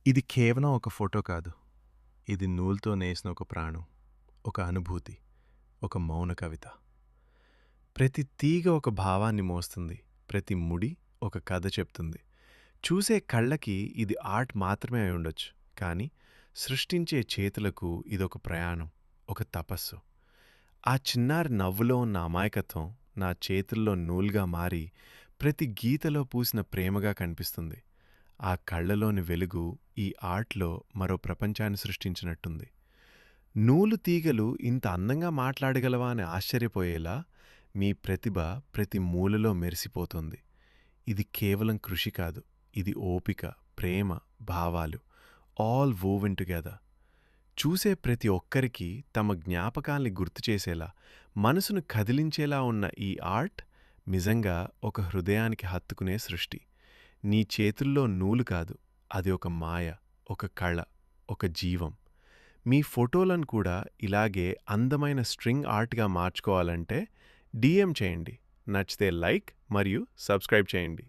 ఇది కేవలం ఒక ఫోటో కాదు. ఇది నూలుతో నేసిన ఒక ప్రాణం, ఒక అనుభూతి, ఒక మౌన కవిత. ప్రతి తీగ ఒక భావాన్ని మోస్తుంది. ప్రతి ముడి ఒక కథ చెప్తుంది. చూసే కళ్ళకి ఇది ఆర్ట్ మాత్రమే అయ్యుండొచ్చు. కానీ సృష్టించే చేతులకు ఇదొక ప్రయాణం, ఒక తపస్సు. ఆ చిన్నారి నవ్వులో ఉన్న అమాయకత్వం నా చేతుల్లో నూలుగా మారి ప్రతి గీతలో పూసిన ప్రేమగా కనిపిస్తుంది. ఆ కళ్ళలోని వెలుగు ఈ ఆర్ట్‌లో మరో ప్రపంచాన్ని సృష్టించినట్టుంది. నూలు తీగలు ఇంత అందంగా మాట్లాడగలవా అని ఆశ్చర్యపోయేలా మీ ప్రతిభ ప్రతి మూలలో మెరిసిపోతోంది. ఇది కేవలం కృషి కాదు. ఇది ఓపిక, ప్రేమ, భావాలు ఆల్ వోవెన్ టుగెదర్. చూసే ప్రతి ఒక్కరికి తమ జ్ఞాపకాల్ని గుర్తు చేసేలా, మనసును కదిలించేలా ఉన్న ఈ ఆర్ట్ నిజంగా ఒక హృదయానికి హత్తుకునే సృష్టి. నీ చేతుల్లో నూలు కాదు, అది ఒక మాయ, ఒక కళ, ఒక జీవం. మీ ఫోటోలను కూడా ఇలాగే అందమైన స్ట్రింగ్ ఆర్ట్‌గా మార్చుకోవాలంటే డీఎం చేయండి. నచ్చితే లైక్ మరియు సబ్స్క్రైబ్ చేయండి.